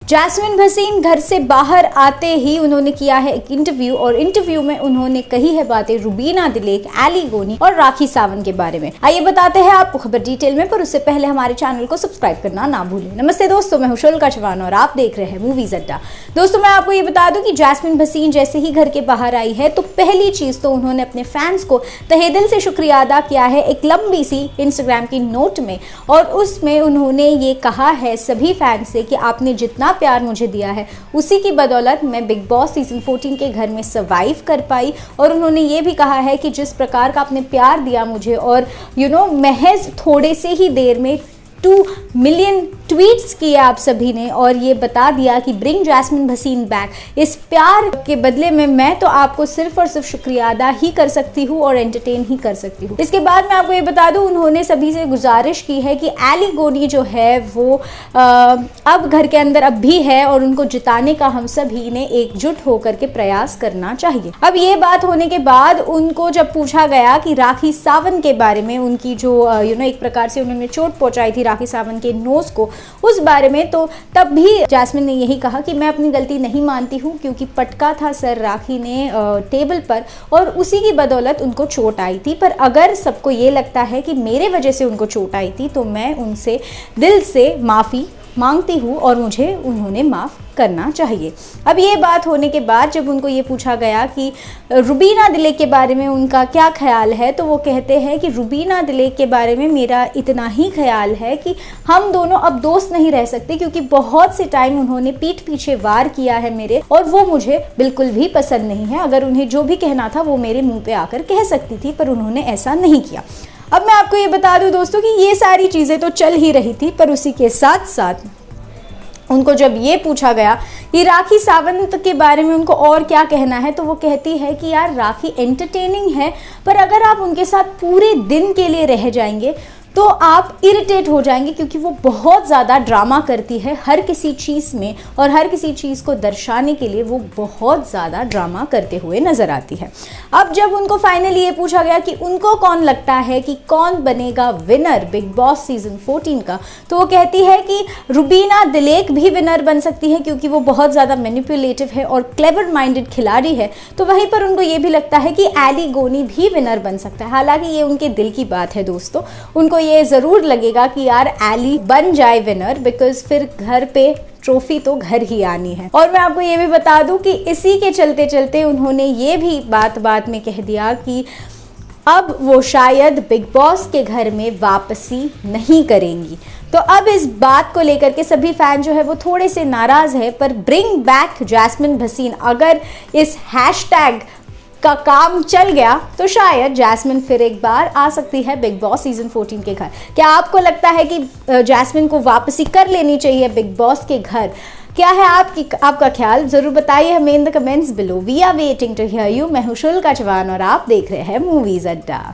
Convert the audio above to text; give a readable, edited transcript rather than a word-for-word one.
Jasmine Bhasin घर से बाहर आते ही उन्होंने किया है एक इंटरव्यू और इंटरव्यू में उन्होंने कही है बातें रुबीना दिलेक, एली गोनी और राखी सावंत के बारे में। आइए बताते हैं आपको खबर डिटेल में, पर उससे पहले हमारे चैनल को सब्सक्राइब करना ना भूलें। नमस्ते दोस्तों, मैं हूं शुल्का चौहान और आप देख रहे हैं मूवीज अड्डा। दोस्तों, मैं आपको ये बता दूं कि जैस्मिन भसीन जैसे ही घर के बाहर आई है तो पहली चीज तो उन्होंने अपने फैंस को तहे दिल से शुक्रिया अदा किया है एक लंबी सी इंस्टाग्राम की नोट में, और उसमें उन्होंने ये कहा है सभी फैंस से कि आपने जितना प्यार मुझे दिया है उसी की बदौलत मैं बिग बॉस सीजन 14 के घर में सर्वाइव कर पाई। और उन्होंने ये भी कहा है कि जिस प्रकार का आपने प्यार दिया मुझे और महज थोड़े से ही देर में 2 मिलियन ट्वीट्स किए आप सभी ने और ये बता दिया कि ब्रिंग जैस्मिन भसीन बैक। इस प्यार के बदले में मैं तो आपको सिर्फ और सिर्फ शुक्रिया अदा ही कर सकती हूँ और एंटरटेन ही कर सकती हूँ। इसके बाद मैं आपको ये बता दूँ, उन्होंने सभी से गुजारिश की है कि एली गोनी जो है वो अब घर के अंदर अब भी है और उनको जिताने का हम सभी ने एकजुट होकर के प्रयास करना चाहिए। अब ये बात होने के बाद उनको जब पूछा गया कि राखी सावंत के बारे में, उनकी जो एक प्रकार से उन्होंने चोट पहुंचाई थी राखी सावंत के नोज को, उस बारे में, तो तब भी जैस्मिन ने यही कहा कि मैं अपनी गलती नहीं मानती हूँ क्योंकि पटका था सर राखी ने टेबल पर और उसी की बदौलत उनको चोट आई थी। पर अगर सबको ये लगता है कि मेरे वजह से उनको चोट आई थी तो मैं उनसे दिल से माफ़ी मांगती हूँ और मुझे उन्होंने माफ़ करना चाहिए। अब ये बात होने के बाद जब उनको ये पूछा गया कि रुबीना दिलेक के बारे में उनका क्या ख्याल है, तो वो कहते हैं कि रुबीना दिलेक के बारे में मेरा इतना ही ख्याल है कि हम दोनों अब दोस्त नहीं रह सकते क्योंकि बहुत से टाइम उन्होंने पीठ पीछे वार किया है मेरे और वो मुझे बिल्कुल भी पसंद नहीं है। अगर उन्हें जो भी कहना था वो मेरे मुँह पे आकर कह सकती थी, पर उन्होंने ऐसा नहीं किया। अब मैं आपको ये बता दूं दोस्तों कि ये सारी चीज़ें तो चल ही रही थी, पर उसी के साथ साथ उनको जब ये पूछा गया कि राखी सावंत के बारे में उनको और क्या कहना है, तो वो कहती है कि यार राखी एंटरटेनिंग है, पर अगर आप उनके साथ पूरे दिन के लिए रह जाएंगे तो आप इरिटेट हो जाएंगे क्योंकि वो बहुत ज़्यादा ड्रामा करती है हर किसी चीज़ में और हर किसी चीज़ को दर्शाने के लिए वो बहुत ज़्यादा ड्रामा करते हुए नज़र आती है। अब जब उनको फाइनली ये पूछा गया कि उनको कौन लगता है कि कौन बनेगा विनर बिग बॉस सीजन 14 का, तो वो कहती है कि रुबीना दिलेक भी विनर बन सकती है क्योंकि वो बहुत ज़्यादा मैनिपुलेटिव है और क्लेवर माइंडेड खिलाड़ी है। तो वहीं पर उनको ये भी लगता है कि एली गोनी भी विनर बन सकता है। हालांकि ये उनके दिल की बात है दोस्तों, उनको ये ज़रूर लगेगा कि यार एली बन जाए विनर, बिकॉज फिर घर पे ट्रॉफी तो घर ही आनी है। और मैं आपको ये भी बता दूं कि इसी के चलते चलते उन्होंने ये भी बात में कह दिया कि अब वो शायद बिग बॉस के घर में वापसी नहीं करेंगी। तो अब इस बात को लेकर के सभी फैन जो है वो थोड़े से नाराज है, पर ब्रिंग बैक जैस्मिन भसीन अगर इस हैशटैग का काम चल गया तो शायद जैस्मिन फिर एक बार आ सकती है बिग बॉस सीजन 14 के घर। क्या आपको लगता है कि जैस्मिन को वापसी कर लेनी चाहिए बिग बॉस के घर? क्या है आपका ख्याल? जरूर बताइए हमें in the comments below. We are waiting to hear you. मैं हूं शुल्का चौहान और आप देख रहे हैं मूवीज अड्डा।